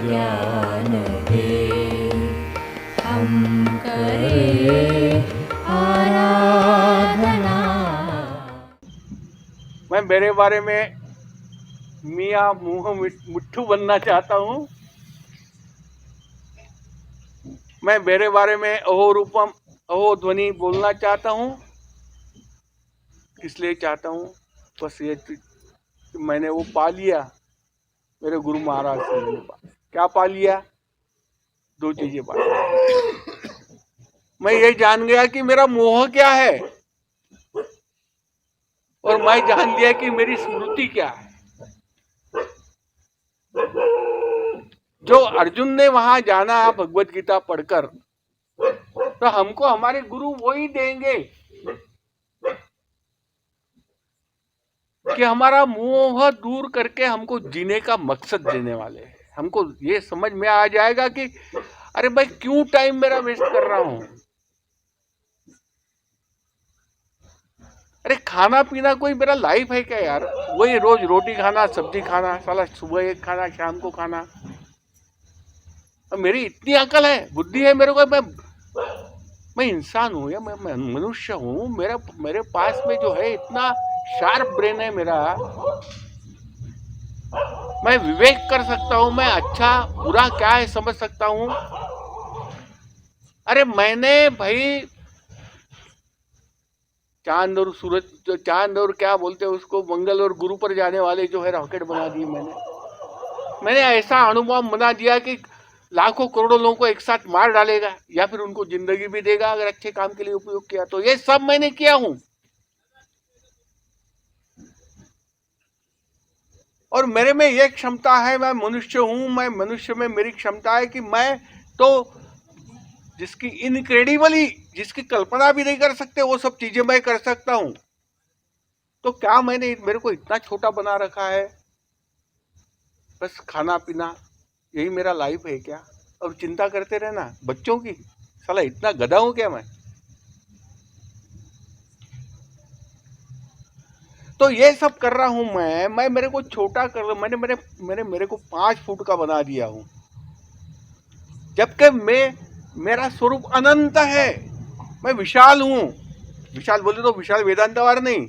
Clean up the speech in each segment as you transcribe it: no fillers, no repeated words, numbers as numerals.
ज्ञान दे, हम करें आराधना। मैं मेरे बारे में मियाँ मुँह मिट्ठू बनना चाहता हूँ। मैं मेरे बारे में अहो रूपम अहो ध्वनि बोलना चाहता हूँ। किस लिए चाहता हूँ? बस ये कि मैंने वो पा लिया मेरे गुरु महाराज से। मैंने क्या पा लिया? दो चीजें पा ली। मैं ये जान गया कि मेरा मोह क्या है, और मैं जान लिया कि मेरी स्मृति क्या है। जो अर्जुन ने वहां जाना भगवत गीता पढ़कर, तो हमको हमारे गुरु वो ही देंगे कि हमारा मोह दूर करके हमको जीने का मकसद देने वाले हैं। हमको ये समझ में आ जाएगा कि अरे भाई क्यों टाइम मेरा वेस्ट कर रहा हूं। अरे खाना पीना कोई मेरा लाइफ है क्या यार? वही रोज रोटी खाना, सब्जी खाना, साला सुबह एक खाना, शाम को खाना। मेरी इतनी अकल है, बुद्धि है मेरे को। मैं इंसान हूँ या मैं मनुष्य हूँ। मेरे पास में जो है इतना शार्प ब्रेन है मेरा। मैं विवेक कर सकता हूँ, मैं अच्छा बुरा क्या है समझ सकता हूँ। अरे मैंने भाई चांद और सूरज, जो चांद और क्या बोलते हैं उसको, मंगल और गुरु पर जाने वाले जो है रॉकेट बना दिए। मैंने ऐसा अणुबॉम्ब बना दिया कि लाखों करोड़ों लोगों को एक साथ मार डालेगा, या फिर उनको जिंदगी भी देगा अगर अच्छे काम के लिए उपयोग किया तो। ये सब मैंने किया हूं। और मेरे में ये क्षमता है, मैं मनुष्य हूं। मैं मनुष्य में मेरी क्षमता है कि मैं तो जिसकी इनक्रेडिबली, जिसकी कल्पना भी नहीं कर सकते, वो सब चीजें मैं कर सकता हूं। तो क्या मैंने मेरे को इतना छोटा बना रखा है? बस खाना पीना यही मेरा लाइफ है क्या? अब चिंता करते रहना बच्चों की। साला इतना गधा हूं क्या मैं? तो ये सब कर रहा हूं मैं मेरे को छोटा कर, मेरे को 5 फुट का बना दिया हूं, जबकि मेरा स्वरूप अनंत है। मैं विशाल हूं। विशाल बोले तो विशाल वेदांतवार नहीं,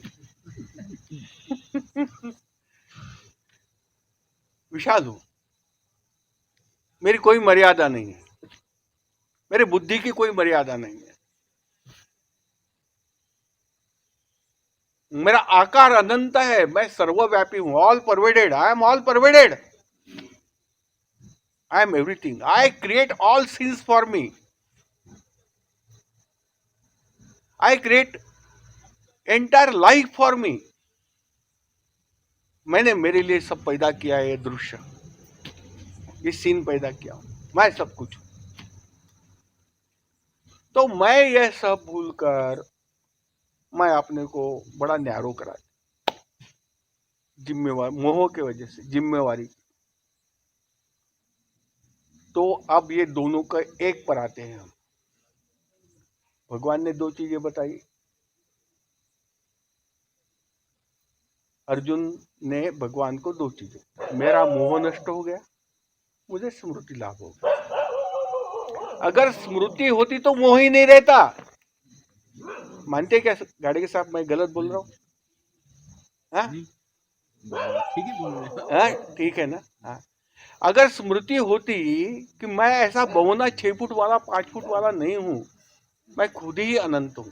विशाल हूं। मेरी कोई मर्यादा नहीं है, मेरी बुद्धि की कोई मर्यादा नहीं है। मेरा आकार अनंत है। मैं सर्वव्यापी हूं, all pervaded. I am all pervaded. I am everything. I create all scenes for me. I create entire life for me. मैंने मेरे लिए सब पैदा किया है। ये दृश्य, ये सीन पैदा किया हूं मैं, सब कुछ। तो मैं ये सब भूलकर मैं अपने को बड़ा न्यारो करा, जिम्मेवार मोह के वजह से, जिम्मेवारी। तो अब ये दोनों का एक पर आते हैं हम। भगवान ने 2 चीजें बताई। अर्जुन ने भगवान को 2 चीजें, मेरा मोह नष्ट हो गया, मुझे स्मृति लाभ हो गया। अगर स्मृति होती तो मोह ही नहीं रहता। मानते क्या गाड़ी के साथ मैं गलत बोल रहा हूँ? ठीक है ना? हाँ। अगर स्मृति होती कि मैं ऐसा बवना 6 फुट वाला 5 फुट वाला नहीं हूं, मैं खुद ही अनंत हूं,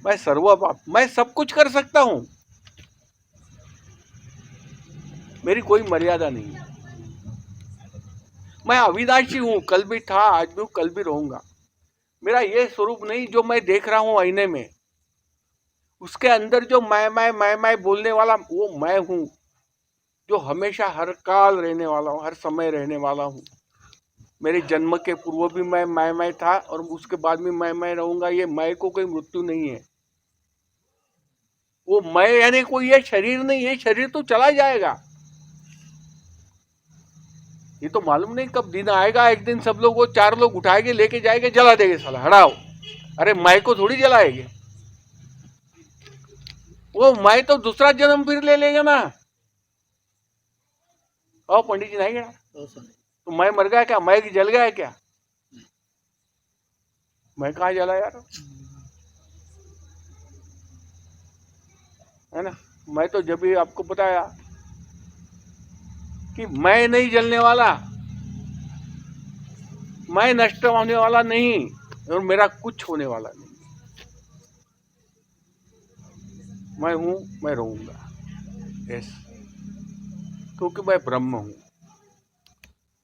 मैं सर्वव्यापी, मैं सब कुछ कर सकता हूं, मेरी कोई मर्यादा नहीं है। मैं अविनाशी हूं, कल भी था, आज भी हूं, कल भी रहूंगा। मेरा ये स्वरूप नहीं जो मैं देख रहा हूं आईने में। उसके अंदर जो मैं बोलने वाला, वो मैं हूं, जो हमेशा हर काल रहने वाला हूं, हर समय रहने वाला हूं। मेरे जन्म के पूर्व भी मैं था, और उसके बाद भी मैं रहूंगा। ये मैं को कोई मृत्यु नहीं है। वो मैं यानी कोई ये शरीर नहीं है, शरीर तो चला जाएगा। ये तो मालूम नहीं कब दिन आएगा। एक दिन सब लोग, वो 4 लोग उठाएंगे, लेके जाएंगे, जला देंगे, साला हटाओ। अरे मैं को थोड़ी जलाएंगे, वो मैं तो दूसरा जन्म फिर ले लेगा ना। और पंडित जी नहीं गिना तो मैं मर गया क्या, मैं जल गया क्या? मैं कहाँ जला यार, है ना? मैं तो जब भी आपको बताया कि मैं नहीं जलने वाला, मैं नष्ट होने वाला नहीं, और मेरा कुछ होने वाला नहीं। मैं हूं, मैं रहूंगा, यस, क्योंकि मैं ब्रह्म हूं।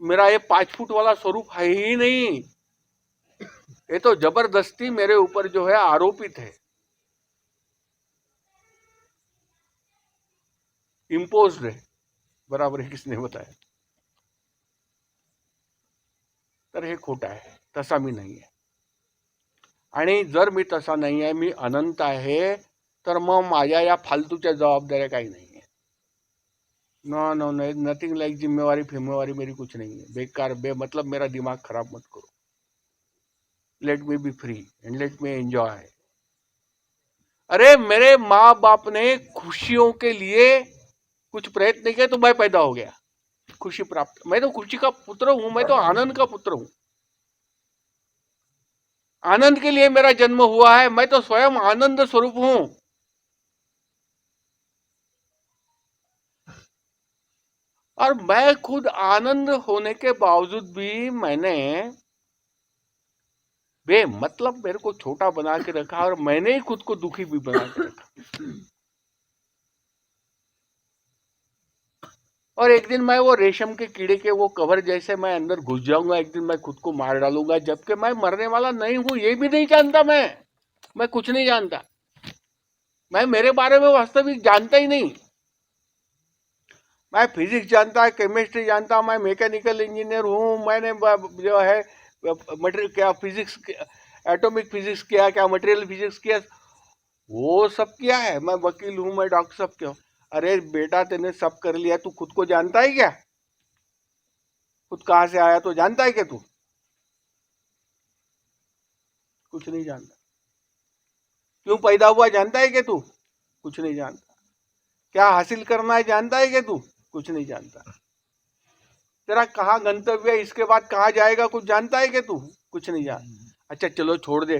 मेरा ये 5 फुट वाला स्वरूप है ही नहीं, ये तो जबरदस्ती मेरे ऊपर जो है आरोपित है, इम्पोज्ड है, बराबर है, किसने बताया? तर हे खोटं आहे, तसा मी नाही आहे. आणि जर मी तसा नाही आहे, मी अनंत आहे, तर मग माझ्या या फालतूच्या जबाबदाऱ्या काही नाही आहे. No no no, nothing like जिम्मेवारी फिम्मेवारी मेरी कुछ नहीं है, बेकार बेमतलब मेरा दिमाग खराब मत करो. Let me B free and let me enjoy. अरे मेरे माँ बाप ने खुशियों के लिए कुछ प्रयत्न किए तो मैं पैदा हो गया, खुशी प्राप्त. मैं तो खुशी का पुत्र हूं, मैं तो आनंद का पुत्र हूं. आनंद के लिए मेरा जन्म हुआ है, मैं तो स्वयं आनंद स्वरूप हूं. और मैं खुद आनंद होने के बावजूद भी मैंने मतलब मेरे को छोटा बना के रखा, और मैंने ही खुद को दुखी भी बना के रखा. और एक दिन मैं वो रेशम के कीड़े के वो कवर जैसे मैं अंदर घुस जाऊंगा, एक दिन मैं खुद को मार डालूंगा, जबकि मैं मरने वाला नहीं हूं, ये भी नहीं जानता. मैं कुछ नहीं जानता. मैं मेरे बारे में वास्तविक जानता ही नहीं. मैं फिजिक्स जानता, केमिस्ट्री जानता, मैं मैकेनिकल इंजीनियर हूँ, मैंने जो है मटेरियल क्या फिजिक्स, एटॉमिक फिजिक्स किया, क्या मटेरियल फिजिक्स किया, वो सब किया है. मैं वकील हूँ, मैं डॉक्टर, सब क्यों? अरे बेटा तेने सब कर लिया, तू खुद को जानता है क्या? खुद कहाँ से आया तो जानता है क्या तू? कुछ नहीं जानता. क्यों पैदा हुआ जानता है क्या तू? कुछ नहीं जानता. क्या हासिल करना है जानता है क्या तू? कुछ नहीं जानता. तेरा कहाँ गंतव्य है, इसके बाद कहाँ जाएगा, कुछ जानता है क्या तू? कुछ नहीं जानता. अच्छा चलो छोड़ दे,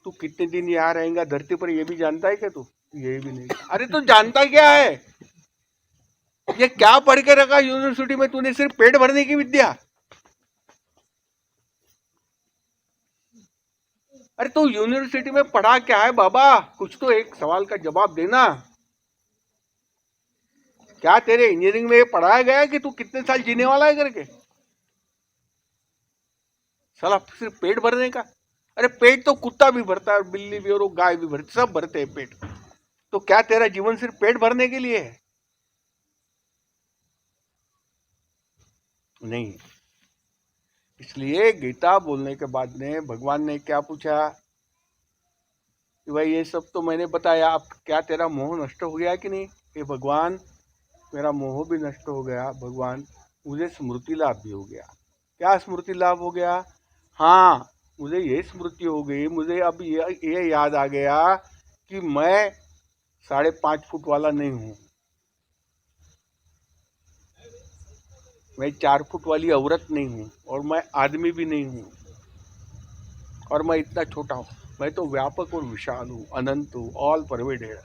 तू कितने दिन यहाँ रहेगा धरती पर, ये भी जानता है क्या तू? ये भी नहीं. अरे तू जानता क्या है? ये क्या पढ़ के रखा यूनिवर्सिटी में तूने? सिर्फ पेट भरने की विद्या. अरे तू यूनिवर्सिटी में पढ़ा क्या है बाबा? कुछ तो एक सवाल का जवाब देना. क्या तेरे इंजीनियरिंग में पढ़ाया गया कि तू कितने साल जीने वाला है करके? साला सिर्फ पेट भरने का. अरे पेट तो कुत्ता भी भरता है, बिल्ली भी, और गाय भी भरती, सब भरते हैं पेट. तो क्या तेरा जीवन सिर्फ पेट भरने के लिए है? नहीं. इसलिए गीता बोलने के बाद में भगवान ने क्या पूछा कि भाई ये सब तो मैंने बताया, अब क्या तेरा मोह नष्ट हो गया कि नहीं? ये भगवान मेरा मोह भी नष्ट हो गया भगवान, मुझे स्मृति लाभ भी हो गया. क्या स्मृति लाभ हो गया? हाँ, मुझे ये स्मृति हो गई, मुझे अब ये याद आ गया कि मैं 5.5 फुट वाला नहीं हूँ, मैं 4 फुट वाली औरत नहीं हूँ, और मैं आदमी भी नहीं हूँ, और मैं इतना छोटा हूँ. मैं तो व्यापक और विशाल हूँ, अनंत हूँ, ऑल परवेडेड.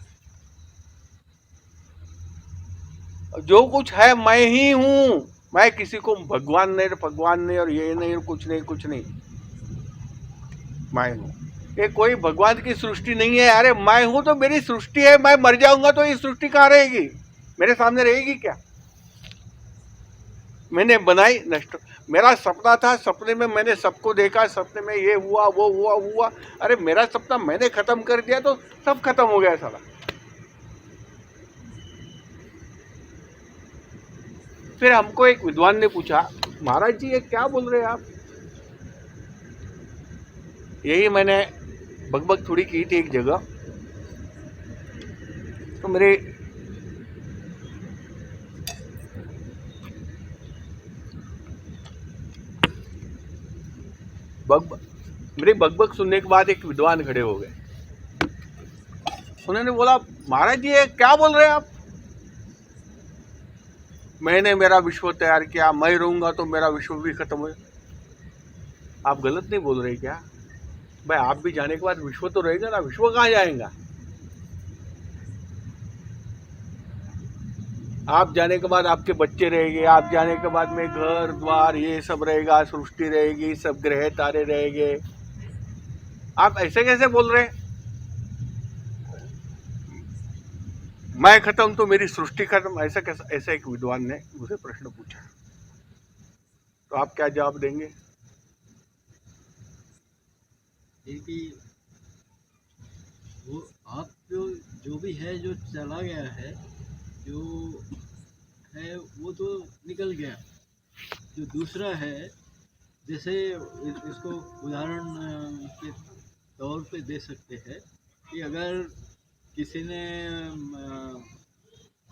जो कुछ है मैं ही हूँ. मैं किसी को भगवान नहीं और ये नहीं, कुछ नहीं. मैं हूँ. ये कोई भगवान की सृष्टि नहीं है. अरे मैं हूं तो मेरी सृष्टि है. मैं मर जाऊंगा तो ये सृष्टि कहाँ रहेगी? मेरे सामने रहेगी क्या? मैंने बनाई, नष्ट. मेरा सपना था, सपने में मैंने सबको देखा, सपने में ये हुआ, वो हुआ. अरे मेरा सपना मैंने खत्म कर दिया तो सब खत्म हो गया साला. फिर हमको एक विद्वान ने पूछा, महाराज जी ये क्या बोल रहे हैं आप? यही मैंने बकबक थोड़ी की थी एक जगह. तो मेरे बकबक सुनने के बाद एक विद्वान खड़े हो गए. उन्होंने बोला, महाराज जी ये क्या बोल रहे हैं आप? मैंने मेरा विश्व तैयार किया, मैं रहूंगा तो मेरा विश्व भी खत्म हो। आप गलत नहीं बोल रहे क्या भाई? आप भी जाने के बाद विश्व तो रहेगा ना, विश्व कहाँ जाएगा? आप जाने के बाद आपके बच्चे रहेंगे, आप जाने के बाद में घर द्वार ये सब रहेगा, सृष्टि रहेगी, सब ग्रह तारे रहेंगे। आप ऐसे कैसे बोल रहे? मैं खत्म तो मेरी सृष्टि खत्म, ऐसा कैसा? ऐसा एक विद्वान ने मुझे प्रश्न पूछा, तो आप क्या जवाब देंगे? कि वो आप जो भी है, जो चला गया है, जो है वो तो निकल गया। जो दूसरा है, जैसे इसको उदाहरण के तौर पे दे सकते हैं कि अगर किसी ने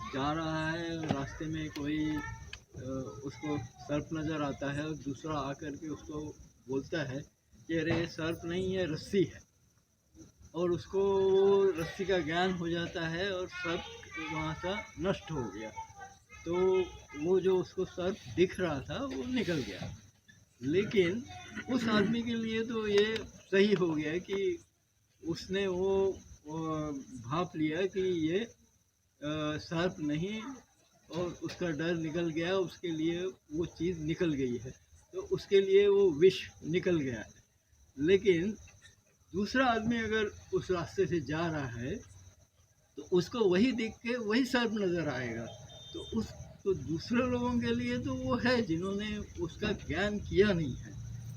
जा रहा है, रास्ते में कोई उसको सर्प नज़र आता है और दूसरा आकर के उसको बोलता है कि अरे ये सर्प नहीं है, रस्सी है, और उसको वो रस्सी का ज्ञान हो जाता है और सर्प वहाँ से नष्ट हो गया। तो वो जो उसको सर्प दिख रहा था वो निकल गया। लेकिन उस आदमी के लिए तो ये सही हो गया कि उसने वो भाप लिया कि ये सर्प नहीं, और उसका डर निकल गया, उसके लिए वो चीज़ निकल गई है, तो उसके लिए वो विष निकल गया है। लेकिन दूसरा आदमी अगर उस रास्ते से जा रहा है तो उसको वही देख के वही सर्प नज़र आएगा। तो दूसरे लोगों के लिए तो वो है जिन्होंने उसका ज्ञान किया नहीं है,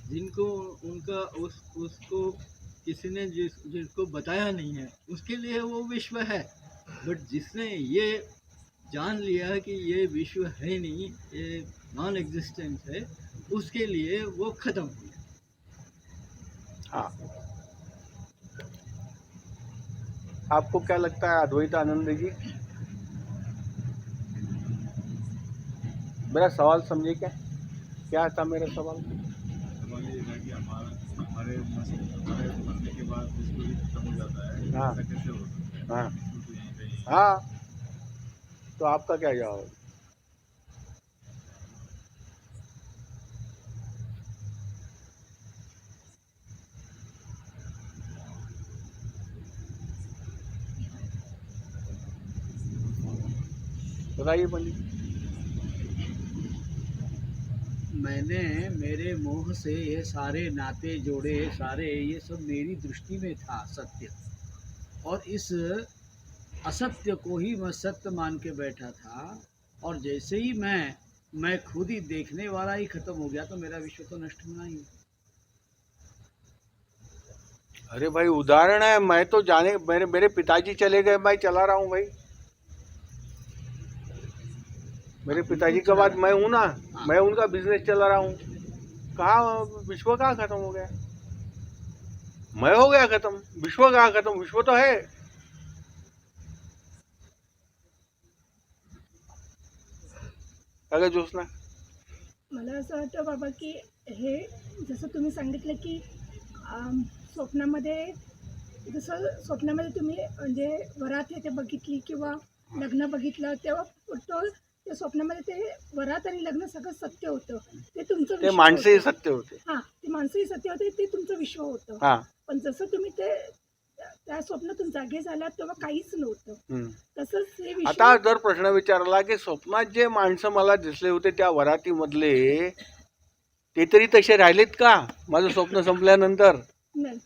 जिनको उनका उसको किसी ने जिसको बताया नहीं है, उसके लिए वो विश्व है। बट जिसने ये जान लिया कि ये विश्व है नहीं, ये नॉन एग्जिस्टेंस है, उसके लिए वो खत्म हो गया। हाँ, आपको क्या लगता है अद्वैत आनंद जी? मेरा सवाल समझे क्या? क्या था मेरा सवाल? सवाल ये था कि हमारे मरने के बाद विश्व भी खत्म हो जाता है, हाँ। ऐसा कैसे हो सकता है? हाँ विश्व तो यहीं कहीं है। हाँ, तो आपका क्या जवाब है? बताइए पंडित। मैंने मेरे मोह से ये सारे नाते जोड़े, सारे ये सब मेरी दृष्टि में था सत्य, और इस असत्य को ही मैं सत्य मान के बैठा था। और जैसे ही मैं खुद ही देखने वाला ही खत्म हो गया तो मेरा विश्व तो नष्ट होना ही। अरे भाई उदाहरण है, मैं तो जाने मेरे पिताजी चले गए, मैं चला रहा हूँ भाई। मेरे पिताजी के बाद मैं हूँ ना, मैं उनका बिजनेस चला रहा हूँ। कहाँ विश्व कहाँ खत्म हो गया? मैं हो गया खत्म, विश्व कहाँ खत्म? विश्व तो है। अगर जोशना, मला असं वाटतं बाबा की हे जसं तुम्ही सांगितलं की स्वप्नामध्ये, जसं स्वप्नामध्ये तुम्ही म्हणजे वरात हे ते बघितली किंवा लग्न बघितलं, तेव्हा तो त्या स्वप्नामध्ये ते वरात आणि लग्न सगळं सत्य होतं, ते तुमचं ते विश्व माणसंही होतं. सत्य होते. हां, ते माणसंही सत्य होते, ते तुमचं विश्व होतं. हा. पण जसं तुम्ही ते त्या स्वप्नातून जागे झालात तेव्हा काहीच नव्हतं. तसंच हे विश्व. आता जर प्रश्न विचारला की स्वप्नात जे माणसं मला दिसले होते त्या वरातीमधले, ते तरी तसे राहिलेत का माझं स्वप्न संपल्यानंतर? नाही,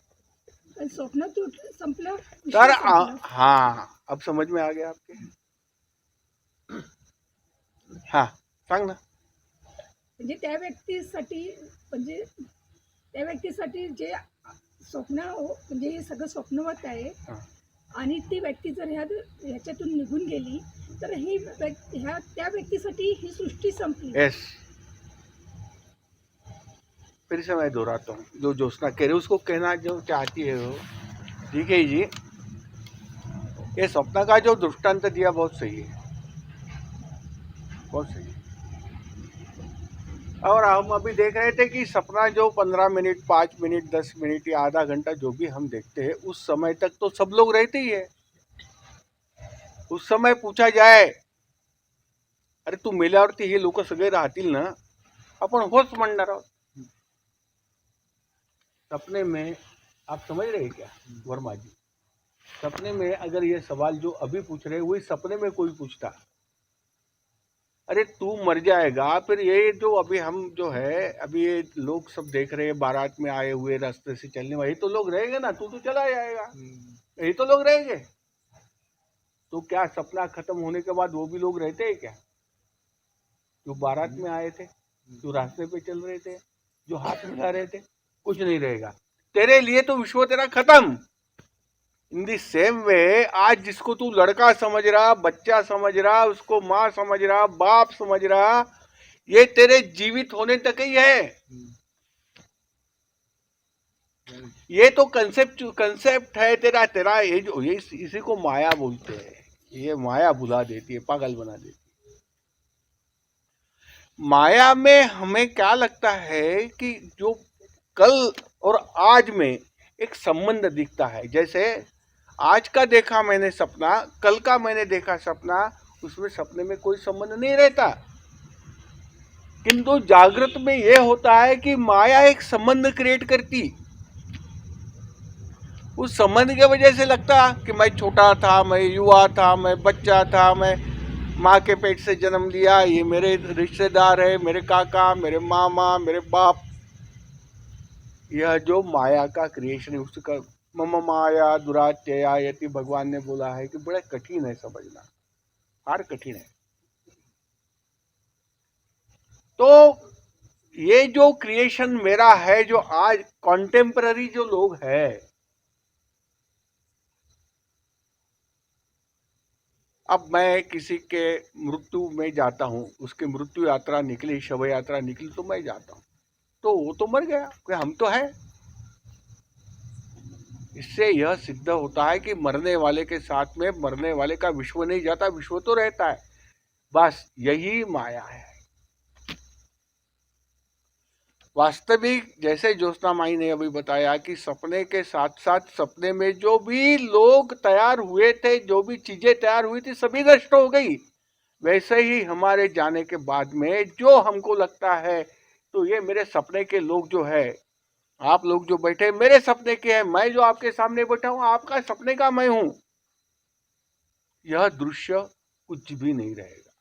पण स्वप्न संपलं, विश्व तर संपलं. हाँ, अब समझ में आ गया आपके? हाँ, सांग ना. म्हणजे त्या व्यक्तीसाठी जे स्वप्न म्हणजे हे सगळं स्वप्नवत आहे, हा. आणि ती व्यक्ती जर ह्याच्यातून निघून गेली तर ही त्या व्यक्तीसाठी ही सृष्टी संपली. यस, फिर से मैं दोहराता हूँ, जो ज्योत्सना कह रही उसको कहना जो चाहती है वो ठीक है जी। ये स्वप्न का जो दृष्टांत दिया बहुत सही है, बहुत सही है। और हम अभी देख रहे थे कि सपना जो 15 मिनट, 5 मिनट, 10 मिनट या आधा घंटा जो भी हम देखते हैं, उस समय तक तो सब लोग रहते ही है। उस समय पूछा जाए अरे तू मेल्यावरती हे लोक सगळे राहतील ना, अपन होच म्हणणार आहोत. सपने में आप समझ रहे हैं क्या वर्मा जी? सपने में अगर ये सवाल जो अभी पूछ रहे हैं वही सपने में कोई पूछता, अरे तू मर जाएगा, फिर ये जो अभी हम जो है अभी ये लोग सब देख रहे हैं बारात में आए हुए रास्ते से चलने, वही तो लोग रहेंगे ना, तू तो चला जाएगा, यही तो लोग रहेंगे. तो क्या सपना खत्म होने के बाद वो भी लोग रहते हैं क्या? जो बारात में आए थे, जो रास्ते पे चल रहे थे, जो हाथ मिला रहे थे, कुछ नहीं रहेगा. तेरे लिए तो विश्व तेरा खत्म. इन दी सेम वे आज जिसको तू लड़का समझ रहा, बच्चा समझ रहा, उसको माँ समझ रहा, बाप समझ रहा, ये तेरे जीवित होने तक ही है. ये तो कंसेप्ट है तेरा तेरा ये जो ये इसी को माया बोलते हैं. ये माया भुला देती है, पागल बना देती है. माया में हमें क्या लगता है कि जो कल और आज में एक संबंध दिखता है. जैसे आज का देखा मैंने सपना, कल का मैंने देखा सपना, उसमें सपने में कोई संबंध नहीं रहता. किंतु जागृत में यह होता है कि माया एक संबंध क्रिएट करती. उस संबंध की वजह से लगता कि मैं छोटा था, मैं युवा था, मैं बच्चा था, मैं माँ के पेट से जन्म लिया, ये मेरे रिश्तेदार है, मेरे काका, मेरे मामा, मेरे बाप. यह जो माया का क्रिएशन है उसका मम माया दुरात्यया यति भगवान ने बोला है कि बड़ा कठिन है समझना, हार कठिन है. तो ये जो क्रिएशन मेरा है, जो आज कॉन्टेम्पररी जो लोग है, अब मैं किसी के मृत्यु में जाता हूं, उसकी मृत्यु यात्रा निकली, शव यात्रा निकली, तो मैं जाता हूं, तो वो तो मर गया, कि हम तो है. इससे यह सिद्ध होता है कि मरने वाले के साथ में मरने वाले का विश्व नहीं जाता, विश्व तो रहता है. बस यही माया है. वास्तविक जैसे ज्योत्सना माई ने अभी बताया कि सपने के साथ साथ सपने में जो भी लोग तैयार हुए थे, जो भी चीजें तैयार हुई थी, सभी नष्ट हो गई. वैसे ही हमारे जाने के बाद में जो हमको लगता है, तो ये मेरे सपने के लोग जो है, आप लोग जो बैठे मेरे सपने के हैं, मैं जो आपके सामने बैठा हूं आपका सपने का मैं हूं. यह दृश्य कुछ भी नहीं रहेगा.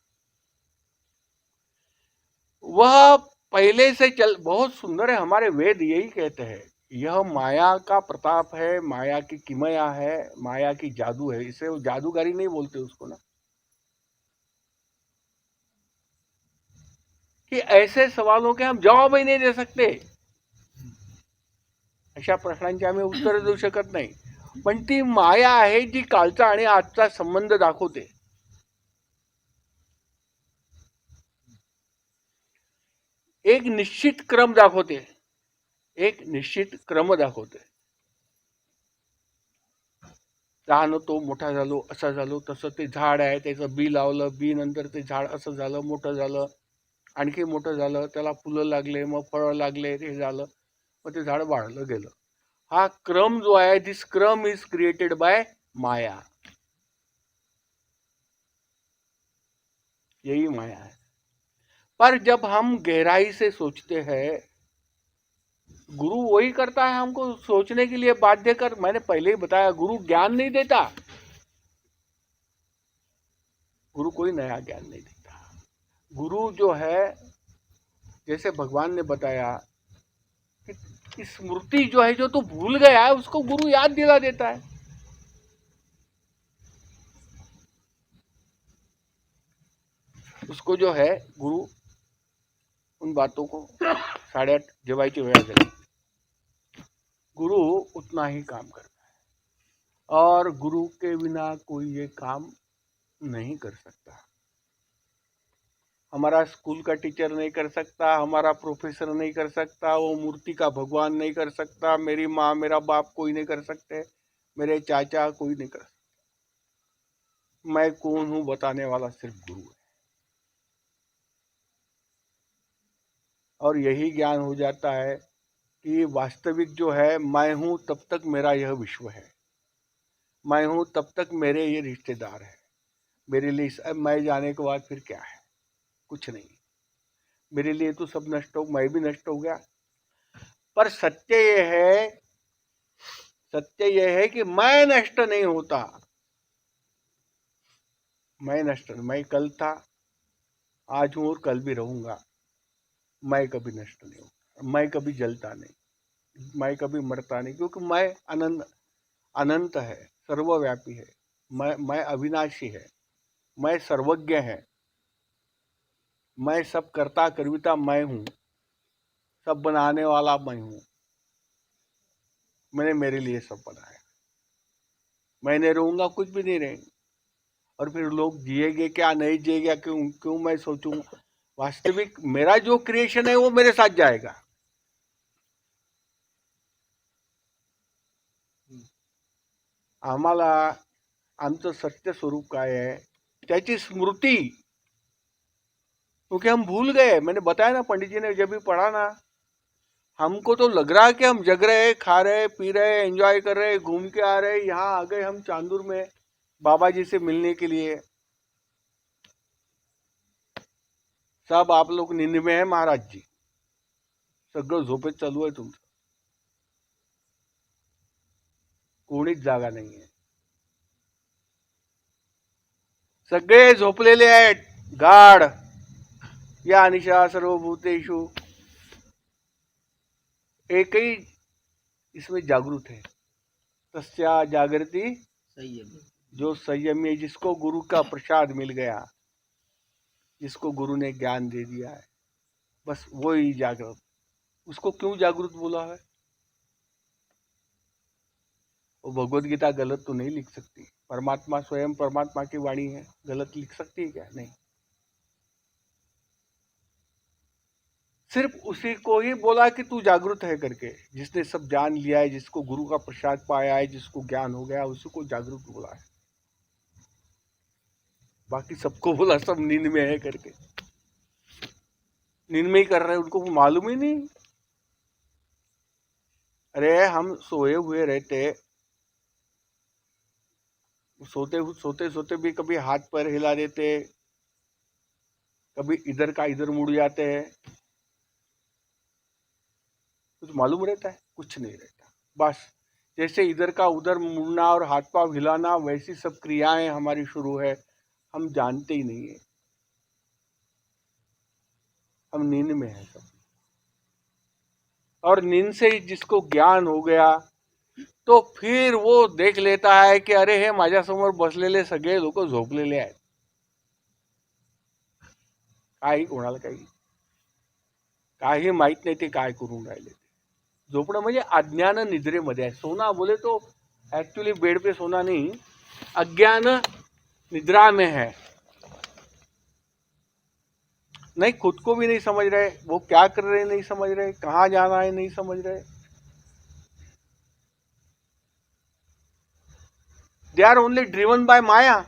वह पहले से चल बहुत सुंदर है. हमारे वेद यही कहते हैं, यह माया का प्रताप है, माया की किमया है, माया की जादू है. इसे वो जादूगारी नहीं बोलते उसको ना, कि ऐसे सवालों के हम जवाब ही नहीं दे सकते. अशा प्रश्नांची आम्ही उत्तर देऊ शकत नाही. पण ती माया आहे जी कालचा आणि आजचा संबंध दाखवते. एक निश्चित क्रम दाखवते, एक निश्चित क्रम दाखवते. लहान तो मोठा झालो, असा झालो, तसं ते झाड आहे, त्याचं बी लावलं, बी नंतर ते झाड असं झालं, मोठं झालं, आणखी मोठं झालं, त्याला फुलं लागले, मग फळं लागले, ते झालं, मग ते झाड वाढलं गेलं. हा क्रम जो है, दिस क्रम इज क्रिएटेड बाय माया. यही माया है. पर जब हम गहराई से सोचते हैं, गुरु वही करता है हमको सोचने के लिए बाध्य कर. मैंने पहले ही बताया, गुरु ज्ञान नहीं देता, गुरु कोई नया ज्ञान नहीं देता. गुरु जो है, जैसे भगवान ने बताया कि स्मृति जो है, जो तू भूल गया है, उसको गुरु याद दिला देता है. उसको जो है गुरु उन बातों को 8:30 जेवायची वेळ झाली, गुरु उतना ही काम करता है. और गुरु के बिना कोई ये काम नहीं कर सकता. हमारा स्कूल का टीचर नहीं कर सकता, हमारा प्रोफेसर नहीं कर सकता, वो मूर्ति का भगवान नहीं कर सकता, मेरी माँ मेरा बाप कोई नहीं कर सकते, मेरे चाचा कोई नहीं कर सकता. मैं कौन हूं बताने वाला सिर्फ गुरु है. और यही ज्ञान हो जाता है कि वास्तविक जो है, मैं हूं तब तक मेरा यह विश्व है, मैं हूं तब तक मेरे ये रिश्तेदार है, मेरे लिए मैं जाने के बाद फिर क्या है. कुछ नहीं। मेरे लिए तो सब नष्ट हो, मैं भी नष्ट हो गया। पर सत्य यह है कि मैं नष्ट नहीं होता। मैं कल था, आज हूं और कल भी रहूंगा। मैं कभी नष्ट नहीं होता, मैं कभी जलता नहीं, मैं कभी मरता नहीं, क्योंकि मैं अनंत है, सर्वव्यापी है, मैं अविनाशी है, मैं सर्वज्ञ है, मैं सब कर्ता कर्विता मैं हूं, सब बनाने वाला मैं हूं। मैंने मेरे लिए सब बनाया, मैं नहीं रहूंगा, कुछ भी नहीं रहेंगे। और फिर लोग जिएंगे क्या नहीं जिएगा, क्यों मैं सोचूं। वास्तविक मेरा जो क्रिएशन है वो मेरे साथ जाएगा। आम्हाला आमचं सत्य स्वरूप काय है, त्याची स्मृति, क्योंकि हम भूल गए। मैंने बताया ना, पंडित जी ने जब भी पढ़ा ना, हमको तो लग रहा है कि हम जग रहे, खा रहे, पी रहे, एंजॉय कर रहे, घूम के आ रहे। यहाँ आ गए हम चांदूर में बाबा जी से मिलने के लिए। सब आप लोग नींद में है महाराज जी, सगळं झोपेत चालू आहे तुमचं, कोणीच जागा नाही आहे, सगळे झोपलेले आहेत गाढ। या निशा सर्वभूतेषु, एक ही इसमें जागृत है। तस्या जागृति संयम। जो संयमी है, जिसको गुरु का प्रसाद मिल गया, जिसको गुरु ने ज्ञान दे दिया है, बस वो ही जागृत। उसको क्यों जागृत बोला है? वो भगवत गीता गलत तो नहीं लिख सकती। परमात्मा स्वयं परमात्मा की वाणी है, गलत लिख सकती है क्या? नहीं। सिर्फ उसी को ही बोला कि तू जागृत है करके, जिसने सब जान लिया है, जिसको गुरु का प्रसाद पाया है, जिसको ज्ञान हो गया, उसी को जागृत बोला है। बाकी सबको बोला सब नींद में है करके, नींद में ही कर रहे हैं, उनको मालूम ही नहीं। अरे हम सोए हुए रहते, सोते सोते भी कभी हाथ पैर हिला देते, कभी इधर का इधर मुड़ जाते हैं, कुछ मालूम रहता है? कुछ नहीं रहता। बस जैसे इधर का उधर मुड़ना और हाथ पांव हिलाना, वैसी सब क्रियाएं हमारी शुरू है, हम जानते ही नहीं है, हम नींद में है सब। और नींद से जिसको ज्ञान हो गया, तो फिर वो देख लेता है की अरे हे माझ्यासमोर बसलेले सगळे लोक झोपलेले आहेत, काही कोणाला काही माहित नाही ते काय करून राहिले। झोपणं म्हणजे अज्ञान निद्रेमध्ये आहे। सोना बोले तो एक्चुअली बेड पे सोना नहीं, अज्ञान निद्रा में है। नहीं, खुद को भी नहीं समझ रहे, वो क्या कर रहे नहीं समझ रहे, कहाँ जाना है नहीं समझ रहे। They are only driven by Maya.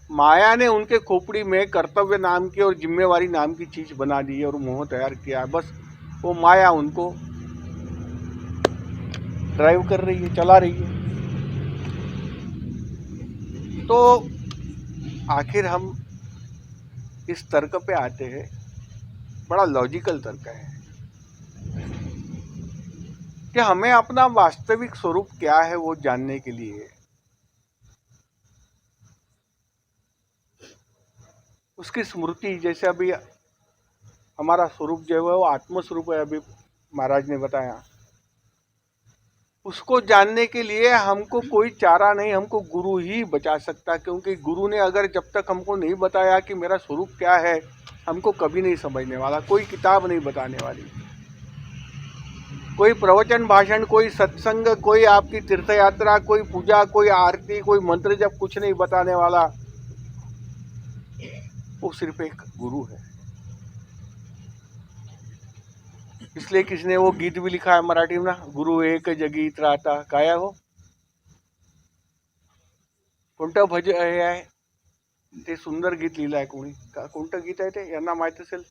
Maya ने उनके खोपड़ी में कर्तव्य नाम की और जिम्मेवारी नाम की चीज बना दी है और मोह तैयार किया है। बस वो माया उनको ड्राइव कर रही है, चला रही है। तो आखिर हम इस तर्क पे आते हैं, बड़ा लॉजिकल तर्क है कि हमें अपना वास्तविक स्वरूप क्या है वो जानने के लिए उसकी स्मृति, जैसे अभी हमारा स्वरूप जो है वो आत्मस्वरूप है, अभी महाराज ने बताया, उसको जानने के लिए हमको कोई चारा नहीं, हमको गुरु ही बचा सकता। क्योंकि गुरु ने अगर जब तक हमको नहीं बताया कि मेरा स्वरूप क्या है, हमको कभी नहीं समझने वाला। कोई किताब नहीं बताने वाली, कोई प्रवचन भाषण, कोई सत्संग, कोई आपकी तीर्थ यात्रा, कोई पूजा, कोई आरती, कोई मंत्र जब कुछ नहीं बताने वाला। वो सिर्फ एक गुरु है। इसलिए किसने वो गीत भी लिखा है मराठी में ना, गुरु एक जगीत राहता। काय हो, कोणतं भज हे आहे ते, सुंदर गीत लिहिलं आहे कोणी, कोणतं गीत आहे ते, यांना माहित असेल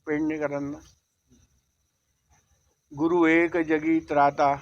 पेडणेकरांना। गुरु एक जगीत राहता,